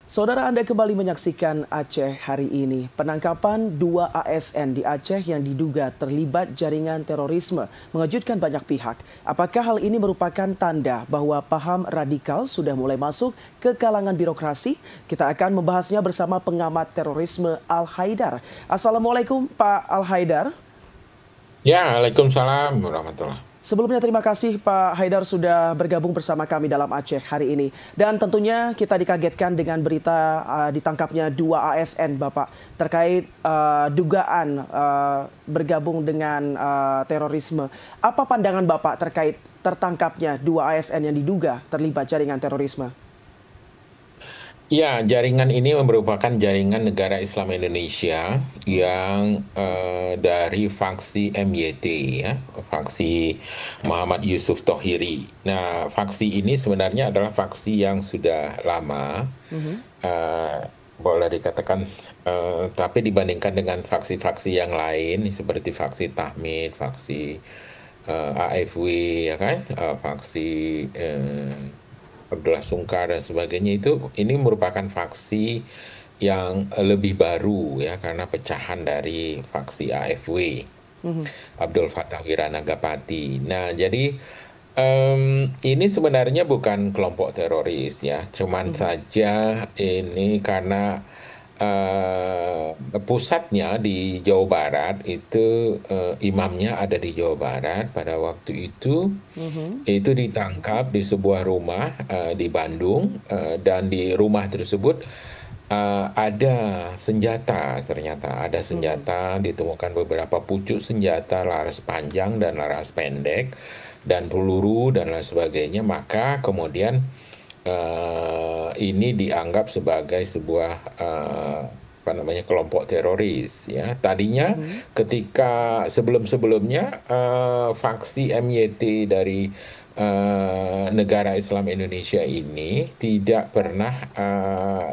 Saudara, Anda kembali menyaksikan Aceh hari ini. Penangkapan 2 ASN di Aceh yang diduga terlibat jaringan terorisme mengejutkan banyak pihak. Apakah hal ini merupakan tanda bahwa paham radikal sudah mulai masuk ke kalangan birokrasi? Kita akan membahasnya bersama pengamat terorisme Al Haidar. Assalamualaikum Pak Al Haidar. Ya, Waalaikumsalam warahmatullah. Sebelumnya terima kasih Pak Haidar sudah bergabung bersama kami dalam Aceh hari ini. Dan tentunya kita dikagetkan dengan berita ditangkapnya 2 ASN Bapak terkait dugaan bergabung dengan terorisme. Apa pandangan Bapak terkait tertangkapnya 2 ASN yang diduga terlibat jaringan terorisme? Ya, jaringan ini merupakan jaringan Negara Islam Indonesia yang dari faksi MYT, ya, faksi Muhammad Yusuf Thohiri. Nah, faksi ini sebenarnya adalah faksi yang sudah lama, eh, boleh dikatakan, tapi dibandingkan dengan faksi-faksi yang lain seperti faksi Tahmid, faksi AFW, ya kan, faksi Abdullah Sungkar dan sebagainya, itu ini merupakan faksi yang lebih baru, ya, karena pecahan dari faksi AFW, Abdul Fattah Wiranagapati. Nah, jadi ini sebenarnya bukan kelompok teroris, ya, cuman saja ini karena pusatnya di Jawa Barat itu, imamnya ada di Jawa Barat pada waktu itu ditangkap di sebuah rumah di Bandung, dan di rumah tersebut ada senjata. Ternyata ada senjata, ditemukan beberapa pucuk senjata, laras panjang dan laras pendek, dan peluru dan lain sebagainya. Maka kemudian ini dianggap sebagai sebuah apa namanya, kelompok teroris, ya. Tadinya ketika sebelum-sebelumnya faksi MYT dari Negara Islam Indonesia ini tidak pernah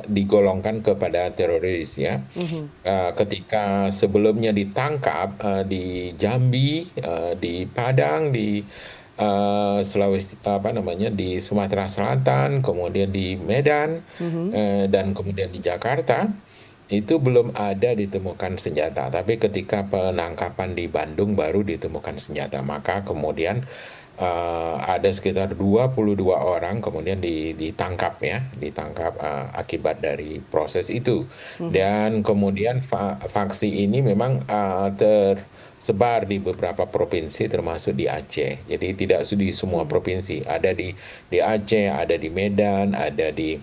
digolongkan kepada teroris, ya. Ketika sebelumnya ditangkap di Jambi, di Padang, di Sulawesi, apa namanya, di Sumatera Selatan, kemudian di Medan, dan kemudian di Jakarta, itu belum ada ditemukan senjata. Tapi ketika penangkapan di Bandung baru ditemukan senjata. Maka kemudian ada sekitar 22 orang kemudian ditangkap, ya, ditangkap akibat dari proses itu. Dan kemudian faksi ini memang tersebar di beberapa provinsi termasuk di Aceh. Jadi tidak di semua provinsi. Ada di Aceh, ada di Medan, ada di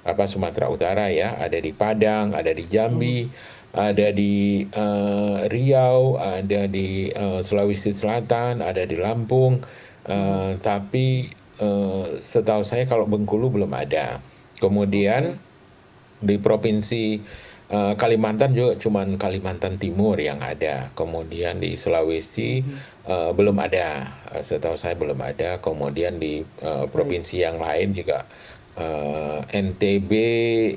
Sumatera Utara, ya, ada di Padang, ada di Jambi, ada di Riau, ada di Sulawesi Selatan, ada di Lampung. Tapi setahu saya kalau Bengkulu belum ada. Kemudian di provinsi Kalimantan juga cuman Kalimantan Timur yang ada. Kemudian di Sulawesi belum ada. Setahu saya belum ada. Kemudian di Baik. provinsi yang lain juga, NTB,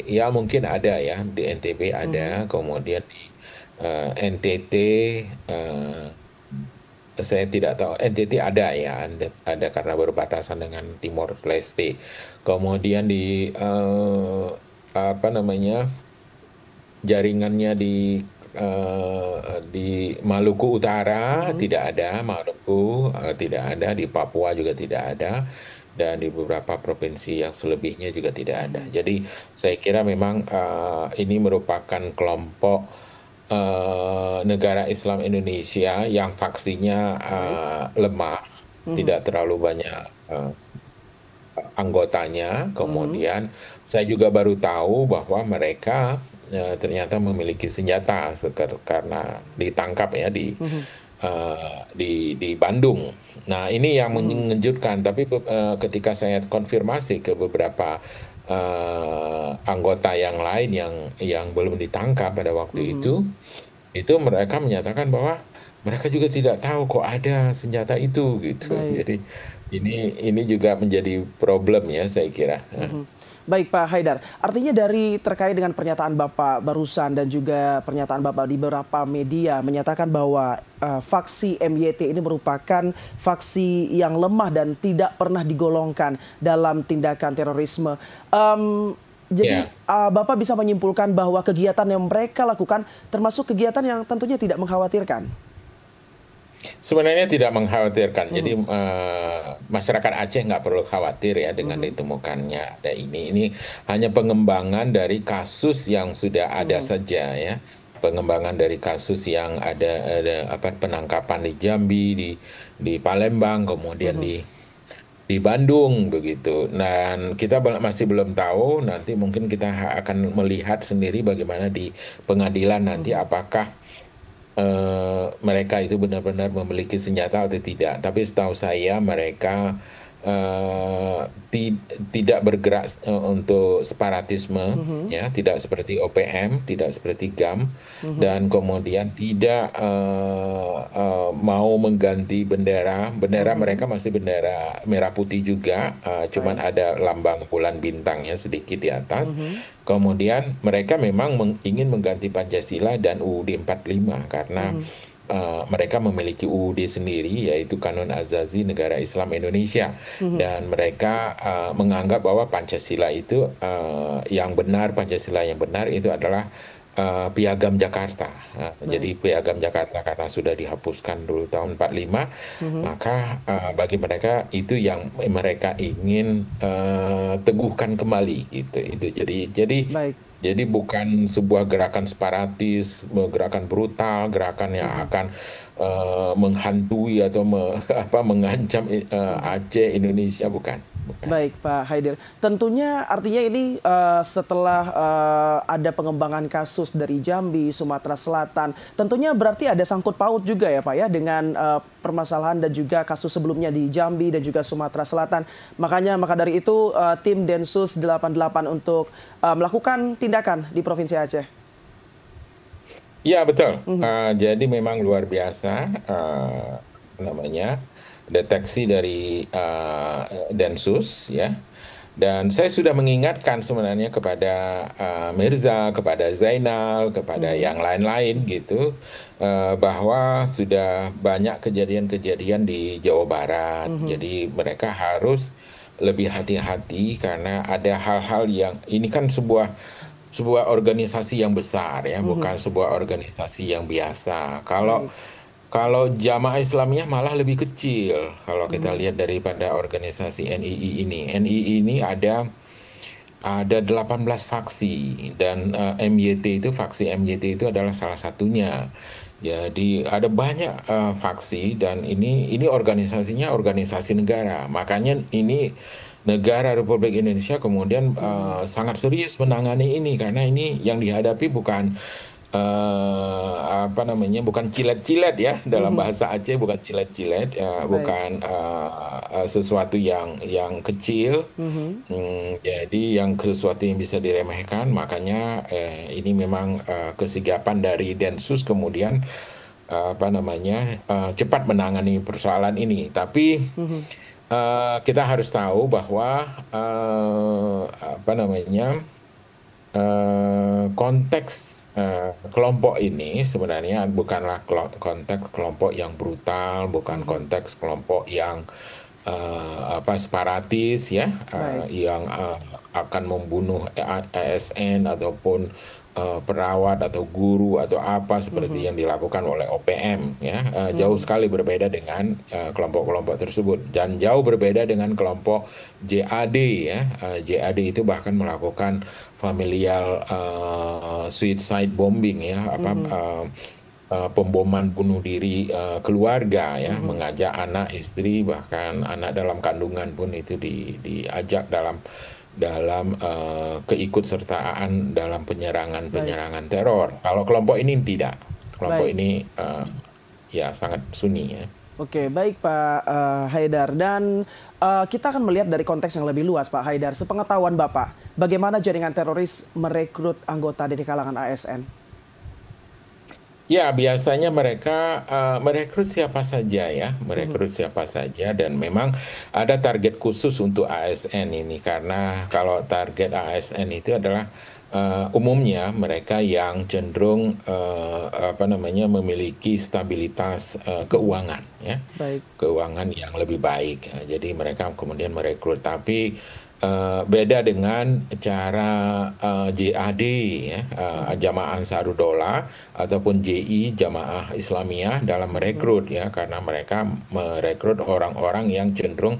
ya, mungkin ada, ya, di NTB ada. Kemudian di NTT, eh, saya tidak tahu. NTT ada, ya, ada karena berbatasan dengan Timor Leste. Kemudian di apa namanya, jaringannya di Maluku Utara tidak ada, Maluku tidak ada, di Papua juga tidak ada, dan di beberapa provinsi yang selebihnya juga tidak ada. Jadi saya kira memang ini merupakan kelompok Negara Islam Indonesia yang faksinya Baik. lemah, tidak terlalu banyak anggotanya. Kemudian saya juga baru tahu bahwa mereka ternyata memiliki senjata karena ditangkap, ya, di Bandung. Nah, ini yang mengejutkan. Tapi ketika saya konfirmasi ke beberapa anggota yang lain yang belum ditangkap pada waktu itu mereka menyatakan bahwa mereka juga tidak tahu kok ada senjata itu, gitu. Baik. Jadi ini juga menjadi problem, ya, saya kira. Baik Pak Haidar, artinya dari terkait dengan pernyataan Bapak barusan dan juga pernyataan Bapak di beberapa media menyatakan bahwa faksi MYT ini merupakan faksi yang lemah dan tidak pernah digolongkan dalam tindakan terorisme. Em, Jadi Ya, Bapak bisa menyimpulkan bahwa kegiatan yang mereka lakukan termasuk kegiatan yang tentunya tidak mengkhawatirkan. sebenarnya tidak mengkhawatirkan. Jadi Mhm, masyarakat Aceh nggak perlu khawatir ya dengan mhm, ditemukannya ada ini. Ini hanya pengembangan dari kasus yang sudah ada mhm, saja ya. Pengembangan dari kasus yang ada apa penangkapan di Jambi, di Palembang, kemudian mhm, di Bandung begitu. Dan kita masih belum tahu. Nanti mungkin kita akan melihat sendiri bagaimana di pengadilan nanti mhm. apakah mereka itu benar-benar memiliki senjata atau tidak. Tapi setahu saya mereka tidak bergerak untuk separatisme, Mhm, ya, tidak seperti OPM, tidak seperti GAM, mhm, dan kemudian tidak mau mengganti bendera. Bendera mhm. mereka masih bendera merah putih juga, cuman Baik. ada lambang bulan bintangnya sedikit di atas. Mhm, Kemudian mereka memang ingin mengganti Pancasila dan UUD 45 karena mhm, mereka memiliki UUD sendiri yaitu Kanun Azazi Negara Islam Indonesia mhm. dan mereka menganggap bahwa Pancasila itu Pancasila yang benar itu adalah Piagam Jakarta. Baik. Jadi Piagam Jakarta karena sudah dihapuskan dulu tahun 45, Mhm. maka bagi mereka itu yang mereka ingin teguhkan kembali gitu. Itu Baik. jadi bukan sebuah gerakan separatis, gerakan brutal, gerakan yang Mhm, akan menghantui atau mengancam mhm. Aceh, Indonesia, bukan, bukan. Baik, Pak Haidir. Tentunya artinya ini setelah ada pengembangan kasus dari Jambi, Sumatera Selatan, tentunya berarti ada sangkut paut juga ya Pak ya dengan permasalahan dan juga kasus sebelumnya di Jambi dan juga Sumatera Selatan. Maka dari itu tim Densus 88 untuk melakukan tindakan di Provinsi Aceh. Ya, betul. Mhm, Jadi memang luar biasa namanya deteksi dari Densus ya. Dan saya sudah mengingatkan sebenarnya kepada Mirza, kepada Zainal, kepada mhm, yang lain-lain gitu bahwa sudah banyak kejadian-kejadian di Jawa Barat. mhm, Jadi mereka harus lebih hati-hati karena ada hal-hal yang ini kan sebuah organisasi yang besar ya, mhm. bukan sebuah organisasi yang biasa. Kalau Baik. kalau jamaah Islamiyah malah lebih kecil kalau kita Mhm, lihat daripada organisasi NII ini. NII ini ada 18 faksi dan MYT itu faksi MYT itu adalah salah satunya. Jadi ada banyak faksi dan ini organisasinya organisasi negara. Makanya ini negara Republik Indonesia kemudian mhm, sangat serius menangani ini karena ini yang dihadapi bukan apa namanya bukan cilet-cilet ya dalam mhm. bahasa Aceh bukan cilet-cilet Baik. bukan sesuatu yang kecil. Mhm, Jadi yang sesuatu yang bisa diremehkan, makanya ini memang kesigapan dari Densus kemudian apa namanya cepat menangani persoalan ini. Tapi mhm, kita harus tahu bahwa apa namanya konteks kelompok ini sebenarnya bukanlah konteks kelompok yang brutal, bukan mhm. konteks kelompok yang apa separatis ya, Baik. yang akan membunuh ASN ataupun perawat atau guru atau apa seperti Mhm, yang dilakukan oleh OPM ya. Jauh mhm, sekali berbeda dengan kelompok-kelompok tersebut dan jauh berbeda dengan kelompok JAD ya. JAD itu bahkan melakukan familial suicide bombing ya, mhm, pemboman bunuh diri keluarga ya, mhm. mengajak anak, istri, bahkan anak dalam kandungan pun itu diajak dalam keikutsertaan dalam Baik, penyerangan-penyerangan teror. Kalau kelompok ini tidak, kelompok baik. ini ya sangat sunyi ya. Oke, baik Pak Haidar. Dan kita akan melihat dari konteks yang lebih luas, Pak Haidar. Sepengetahuan Bapak, bagaimana jaringan teroris merekrut anggota dari kalangan ASN? Ya, biasanya mereka merekrut siapa saja ya, Mhm, merekrut siapa saja dan memang ada target khusus untuk ASN ini karena kalau target ASN itu adalah umumnya mereka yang cenderung apa namanya memiliki stabilitas mhm. keuangan ya, Baik. keuangan yang lebih baik. Jadi mereka kemudian merekrut tapi beda dengan cara JAD ya, Jamaah Ansaruddolah ataupun JI Jamaah Islamiyah dalam merekrut ya, karena mereka merekrut orang-orang yang cenderung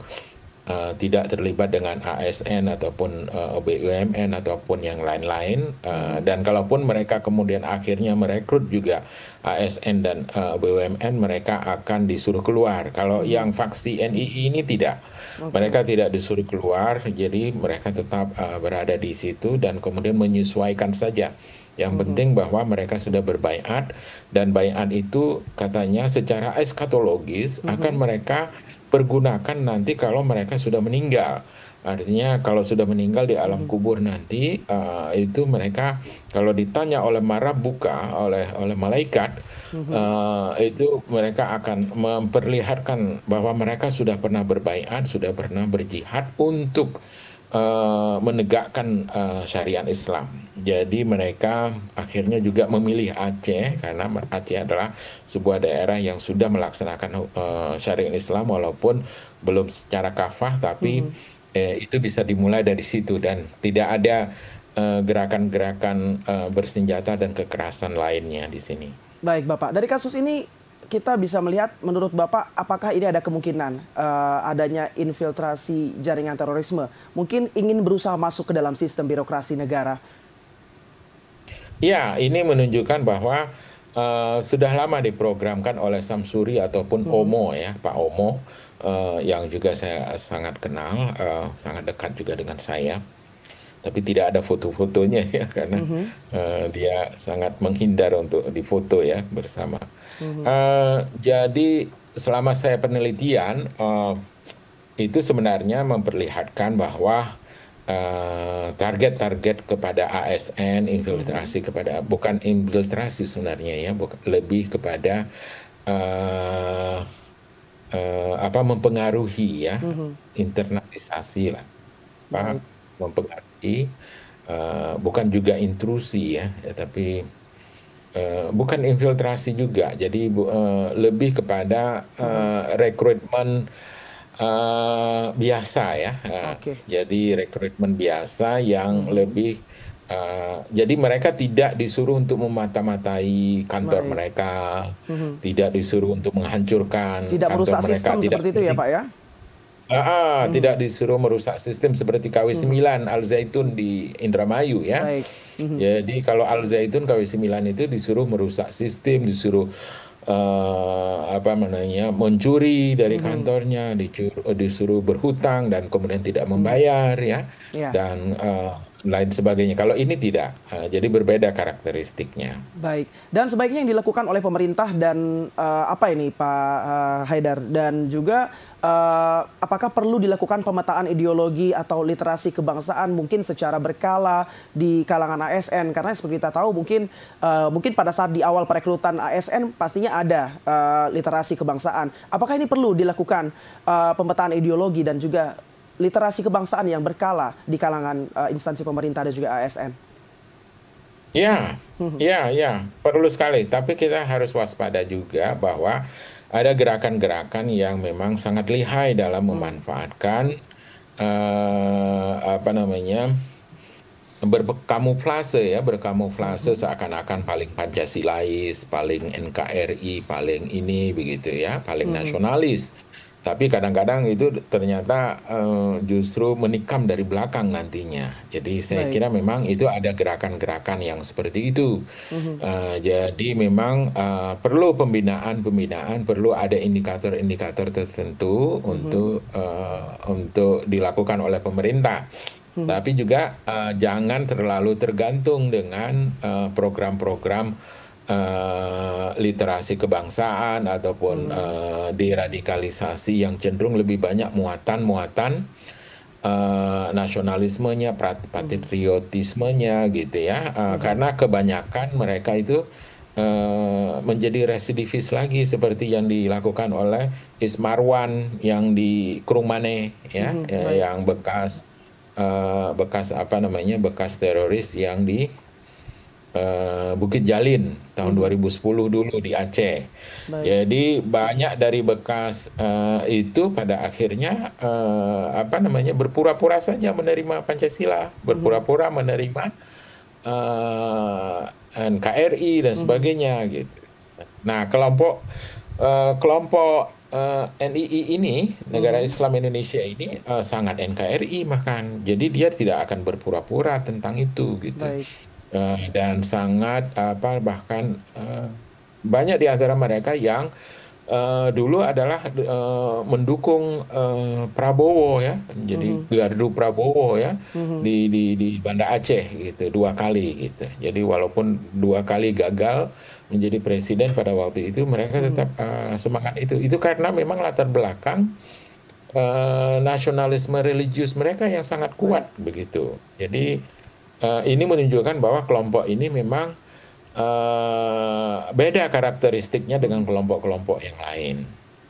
tidak terlibat dengan ASN ataupun BUMN ataupun yang lain-lain, dan kalaupun mereka kemudian akhirnya merekrut juga ASN dan BUMN, mereka akan disuruh keluar. Kalau yang faksi NII ini tidak, mereka tidak disuruh keluar, jadi mereka tetap berada di situ dan kemudian menyesuaikan saja. Yang penting bahwa mereka sudah berbaiat, dan baiat itu katanya secara eskatologis akan mereka pergunakan nanti kalau mereka sudah meninggal. Artinya kalau sudah meninggal di alam kubur nanti, itu mereka kalau ditanya oleh Marabuka, oleh malaikat, itu mereka akan memperlihatkan bahwa mereka sudah pernah berbaiat, sudah pernah berjihad untuk menegakkan syariat Islam. Jadi mereka akhirnya juga memilih Aceh karena Aceh adalah sebuah daerah yang sudah melaksanakan syariat Islam walaupun belum secara kafah, tapi itu bisa dimulai dari situ dan tidak ada gerakan-gerakan bersenjata dan kekerasan lainnya di sini. Baik Bapak, dari kasus ini kita bisa melihat menurut Bapak apakah ini ada kemungkinan adanya infiltrasi jaringan terorisme, mungkin ingin berusaha masuk ke dalam sistem birokrasi negara? Ya, ini menunjukkan bahwa sudah lama diprogramkan oleh Samsuri ataupun Omo ya, Pak Omo, yang juga saya sangat kenal, sangat dekat juga dengan saya. Tapi tidak ada foto-fotonya ya, karena dia sangat menghindar untuk difoto ya bersama. Jadi selama saya penelitian, itu sebenarnya memperlihatkan bahwa target-target kepada ASN, infiltrasi kepada, bukan infiltrasi sebenarnya ya, lebih kepada mempengaruhi ya, internalisasi lah, mempengaruhi, bukan juga intrusi ya, tapi bukan infiltrasi juga, jadi lebih kepada rekrutmen biasa ya. Jadi rekrutmen biasa yang lebih, jadi mereka tidak disuruh untuk memata-matai kantor mereka, tidak disuruh untuk menghancurkan tidak kantor merusak mereka, sistem tidak seperti itu ya Pak ya? Tidak disuruh merusak sistem seperti KW9 Al Zaitun di Indramayu ya. Baik. Jadi kalau Al Zaitun KW9 itu disuruh merusak sistem, disuruh mencuri dari kantornya, disuruh berhutang dan kemudian tidak membayar ya, dan lain sebagainya. Kalau ini tidak, jadi berbeda karakteristiknya. Baik, dan sebaiknya yang dilakukan oleh pemerintah dan apa ini Pak Haidar, dan juga apakah perlu dilakukan pemetaan ideologi atau literasi kebangsaan mungkin secara berkala di kalangan ASN, karena seperti kita tahu mungkin pada saat di awal perekrutan ASN pastinya ada literasi kebangsaan. Apakah ini perlu dilakukan pemetaan ideologi dan juga literasi kebangsaan yang berkala di kalangan instansi pemerintah dan juga ASN? Ya, perlu sekali. Tapi kita harus waspada juga bahwa ada gerakan-gerakan yang memang sangat lihai dalam memanfaatkan berkamuflase seakan-akan paling Pancasilais, paling NKRI, paling ini begitu ya, paling nasionalis. Tapi kadang-kadang itu ternyata justru menikam dari belakang nantinya. Jadi saya kira memang itu ada gerakan-gerakan yang seperti itu. Jadi memang perlu pembinaan, perlu ada indikator-indikator tertentu untuk dilakukan oleh pemerintah. Tapi juga jangan terlalu tergantung dengan program-program literasi kebangsaan ataupun deradikalisasi yang cenderung lebih banyak muatan-muatan nasionalismenya, patriotismenya gitu ya, karena kebanyakan mereka itu menjadi residivis lagi seperti yang dilakukan oleh Ismarwan yang di Krungmane ya, yang bekas bekas teroris yang di Bukit Jalin tahun 2010 dulu di Aceh. Baik. Jadi banyak dari bekas itu pada akhirnya apa namanya berpura-pura saja menerima Pancasila, Mhm. berpura-pura menerima eh, NKRI dan Mhm. sebagainya gitu. Nah, kelompok NII ini, Negara Mhm. Islam Indonesia ini sangat NKRI bahkan. Jadi dia tidak akan berpura-pura tentang itu gitu. Baik. Dan sangat apa bahkan banyak di antara mereka yang dulu adalah mendukung Prabowo ya, jadi Mhm. gardu Prabowo ya Mhm. di Banda Aceh gitu 2 kali gitu. Jadi walaupun 2 kali gagal menjadi presiden pada waktu itu, mereka Mhm. tetap semangat itu. Itu karena memang latar belakang nasionalisme religius mereka yang sangat Baik. kuat begitu. Jadi ini menunjukkan bahwa kelompok ini memang beda karakteristiknya dengan Mhm. kelompok-kelompok yang lain.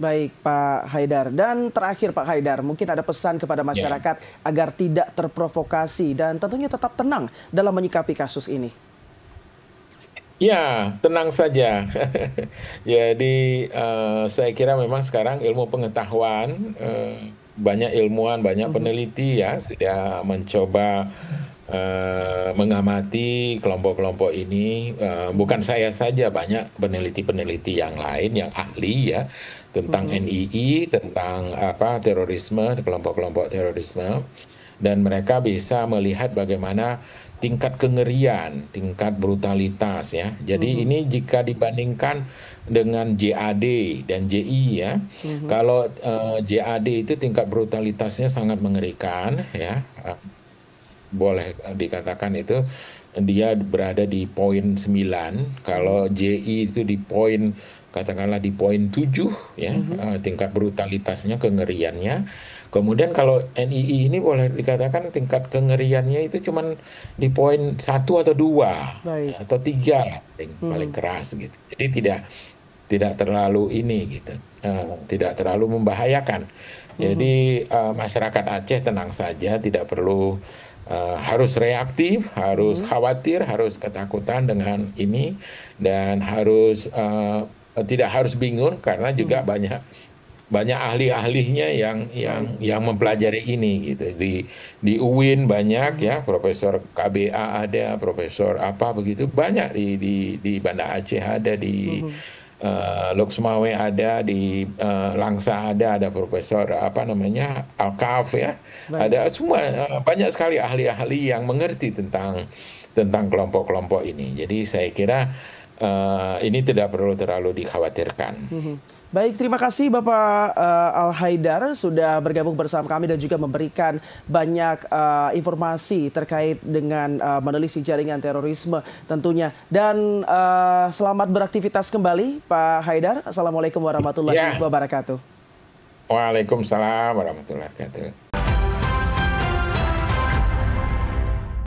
Baik, Pak Haidar. Dan terakhir, Pak Haidar, mungkin ada pesan kepada Ya, masyarakat agar tidak terprovokasi dan tentunya tetap tenang dalam menyikapi kasus ini. ya, tenang saja. Jadi saya kira memang sekarang ilmu pengetahuan banyak ilmuwan, banyak Mhm. peneliti ya sudah mencoba mengamati kelompok-kelompok ini. Bukan Mhm. saya saja, banyak peneliti-peneliti yang lain yang ahli ya tentang Mhm. NII, tentang apa terorisme, kelompok-kelompok terorisme, dan mereka bisa melihat bagaimana tingkat kengerian, tingkat brutalitas ya. Jadi Mhm. ini jika dibandingkan dengan JAD dan JI ya. Mhm. Kalau JAD itu tingkat brutalitasnya sangat mengerikan ya. Boleh dikatakan itu dia berada di poin 9. Mhm. Kalau JI itu di poin katakanlah di poin 7 ya, Mhm. tingkat brutalitasnya, kengeriannya. Kemudian kalau NII ini boleh dikatakan tingkat kengeriannya itu cuman di poin 1 atau 2 Baik. ya, atau 3 lah paling Mhm. keras gitu. Jadi tidak tidak terlalu ini gitu, tidak terlalu membahayakan. Mhm. Jadi masyarakat Aceh tenang saja, tidak perlu harus reaktif, harus Mhm. khawatir, harus ketakutan dengan ini, dan harus tidak harus bingung karena juga Mhm. banyak banyak ahli-ahlinya Baik. yang mempelajari ini gitu. Di UIN banyak Mhm. ya, Profesor KBA ada, Profesor apa begitu banyak di Banda Aceh ada, di Mhm. Loksmawe ada, di Langsa ada Profesor apa namanya Alkaf ya, Baik. ada semua banyak sekali ahli-ahli yang mengerti tentang kelompok-kelompok ini. Jadi saya kira ini tidak perlu terlalu dikhawatirkan. Mhm. Baik, terima kasih Bapak Al Haidar sudah bergabung bersama kami dan juga memberikan banyak informasi terkait dengan menelisik jaringan terorisme tentunya. Dan selamat beraktivitas kembali Pak Haidar. Assalamualaikum warahmatullahi Ya, wabarakatuh. Waalaikumsalam warahmatullahi wabarakatuh.